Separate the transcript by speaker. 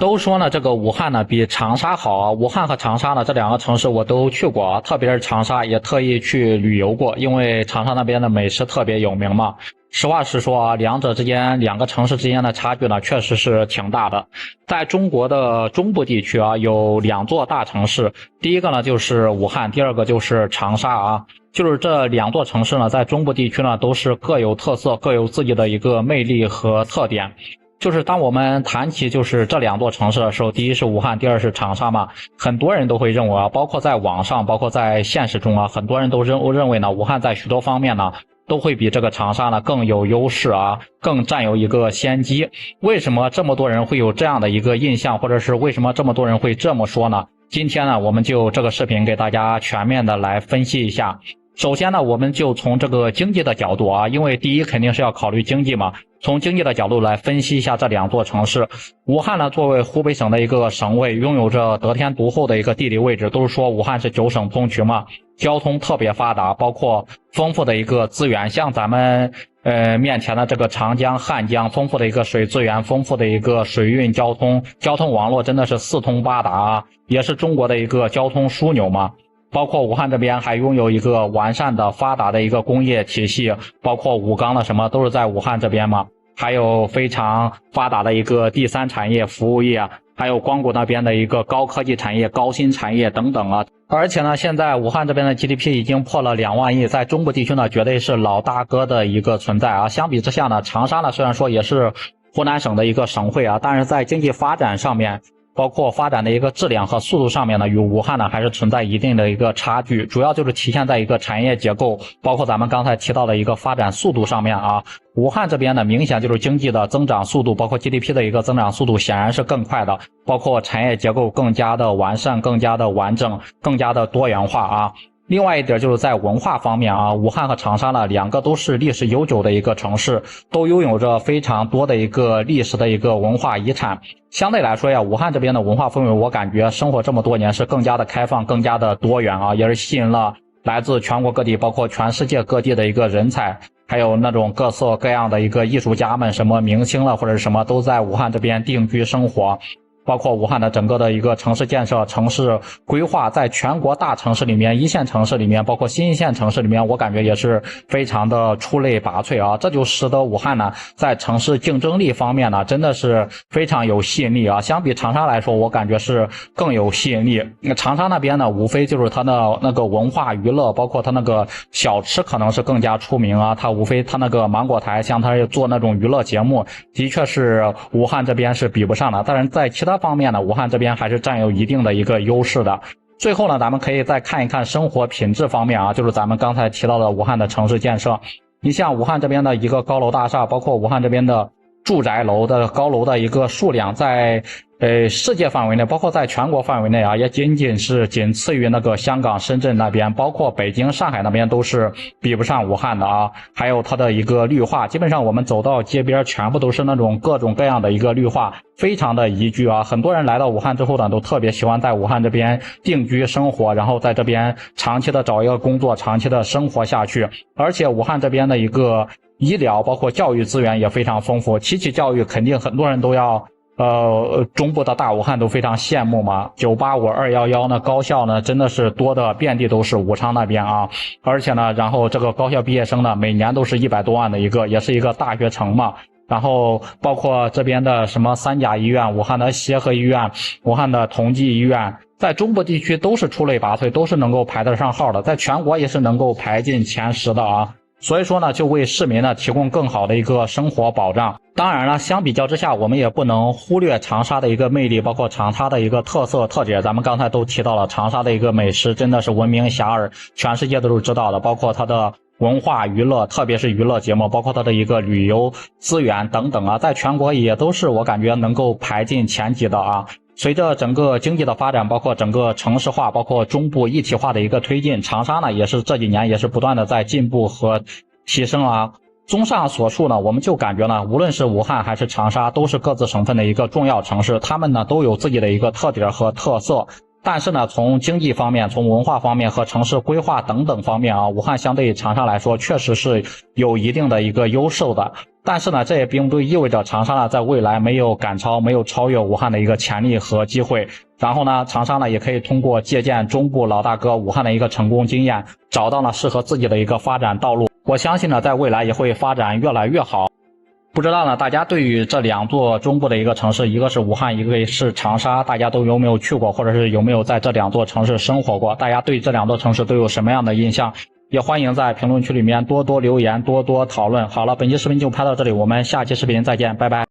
Speaker 1: 都说呢，这个武汉呢比长沙好啊。武汉和长沙呢这两个城市我都去过啊，特别是长沙也特意去旅游过，因为长沙那边的美食特别有名嘛。实话实说啊，两个城市之间的差距呢确实是挺大的。在中国的中部地区啊，有两座大城市，第一个呢就是武汉，第二个就是长沙啊。就是这两座城市呢，在中部地区呢都是各有特色，各有自己的一个魅力和特点。就是当我们谈起就是这两座城市的时候，第一是武汉，第二是长沙嘛，很多人都会认为啊，包括在网上，包括在现实中啊，很多人都认为呢，武汉在许多方面呢都会比这个长沙呢更有优势啊，更占有一个先机。为什么这么多人会有这样的一个印象，或者是为什么这么多人会这么说呢？今天呢，我们就这个视频给大家全面的来分析一下。首先呢，我们就从这个经济的角度啊，因为第一肯定是要考虑经济嘛，从经济的角度来分析一下这两座城市。武汉呢，作为湖北省的一个省会，拥有着得天独厚的一个地理位置，都是说武汉是9省通衢嘛，交通特别发达，包括丰富的一个资源，像咱们面前的这个长江、汉江，丰富的一个水资源，丰富的一个水运交通网络真的是四通八达啊，也是中国的一个交通枢纽嘛。包括武汉这边还拥有一个完善的发达的一个工业体系，包括武钢的什么都是在武汉这边嘛，还有非常发达的一个第三产业服务业，还有光谷那边的一个高科技产业、高新产业等等啊。而且呢，现在武汉这边的 GDP 已经破了2万亿，在中部地区呢绝对是老大哥的一个存在啊。相比之下呢，长沙呢虽然说也是湖南省的一个省会啊，但是在经济发展上面，包括发展的一个质量和速度上面呢，与武汉呢还是存在一定的一个差距，主要就是体现在一个产业结构，包括咱们刚才提到的一个发展速度上面啊。武汉这边呢，明显就是经济的增长速度，包括 GDP 的一个增长速度显然是更快的，包括产业结构更加的完善，更加的完整，更加的多元化啊。另外一点就是在文化方面啊，武汉和长沙呢两个都是历史悠久的一个城市，都拥有着非常多的一个历史的一个文化遗产。相对来说呀，武汉这边的文化氛围，我感觉生活这么多年是更加的开放，更加的多元啊，也是吸引了来自全国各地，包括全世界各地的一个人才，还有那种各色各样的一个艺术家们，什么明星了或者是什么，都在武汉这边定居生活。包括武汉的整个的一个城市建设、城市规划，在全国大城市里面、1线城市里面，包括新一线城市里面，我感觉也是非常的出类拔萃啊！这就使得武汉呢，在城市竞争力方面呢，真的是非常有吸引力啊！相比长沙来说，我感觉是更有吸引力。长沙那边呢，无非就是它的那个文化娱乐，包括它那个小吃可能是更加出名啊。它无非它那个芒果台，像它做那种娱乐节目，的确是武汉这边是比不上的。当然，在其他方面呢，武汉这边还是占有一定的一个优势的。最后呢，咱们可以再看一看生活品质方面啊，就是咱们刚才提到的武汉的城市建设。你像武汉这边的一个高楼大厦，包括武汉这边的住宅楼的高楼的一个数量，在世界范围内，包括在全国范围内啊，也仅次于那个香港、深圳那边，包括北京、上海那边都是比不上武汉的啊。还有它的一个绿化，基本上我们走到街边全部都是那种各种各样的一个绿化，非常的宜居啊。很多人来到武汉之后呢，都特别喜欢在武汉这边定居生活，然后在这边长期的找一个工作，长期的生活下去。而且武汉这边的一个医疗包括教育资源也非常丰富，提起教育肯定很多人都要中部的大武汉都非常羡慕嘛，985、211呢，高校呢真的是多的遍地都是，武昌那边啊，而且呢，然后这个高校毕业生呢，每年都是100多万的一个，也是一个大学城嘛。然后包括这边的什么3甲医院、武汉的协和医院、武汉的同济医院，在中部地区都是出类拔萃，都是能够排得上号的，在全国也是能够排进前10的啊。所以说呢，就为市民呢提供更好的一个生活保障。当然了，相比较之下，我们也不能忽略长沙的一个魅力，包括长沙的一个特色特点。咱们刚才都提到了，长沙的一个美食真的是闻名遐迩，全世界都是知道的，包括它的文化娱乐，特别是娱乐节目，包括它的一个旅游资源等等啊，在全国也都是我感觉能够排进前几的啊。随着整个经济的发展，包括整个城市化，包括中部一体化的一个推进，长沙呢也是这几年也是不断的在进步和提升啊。综上所述呢，我们就感觉呢，无论是武汉还是长沙，都是各自省份的一个重要城市，他们呢都有自己的一个特点和特色。但是呢，从经济方面、从文化方面和城市规划等等方面啊，武汉相对于长沙来说，确实是有一定的一个优势的。但是呢，这也并不意味着长沙呢在未来没有赶超、没有超越武汉的一个潜力和机会。然后呢，长沙呢也可以通过借鉴中部老大哥武汉的一个成功经验，找到了适合自己的一个发展道路。我相信呢，在未来也会发展越来越好。不知道呢，大家对于这2座中部的一个城市，一个是武汉，一个是长沙，大家都有没有去过，或者是有没有在这2座城市生活过？大家对这2座城市都有什么样的印象？也欢迎在评论区里面多多留言，多多讨论。好了，本期视频就拍到这里，我们下期视频再见，拜拜。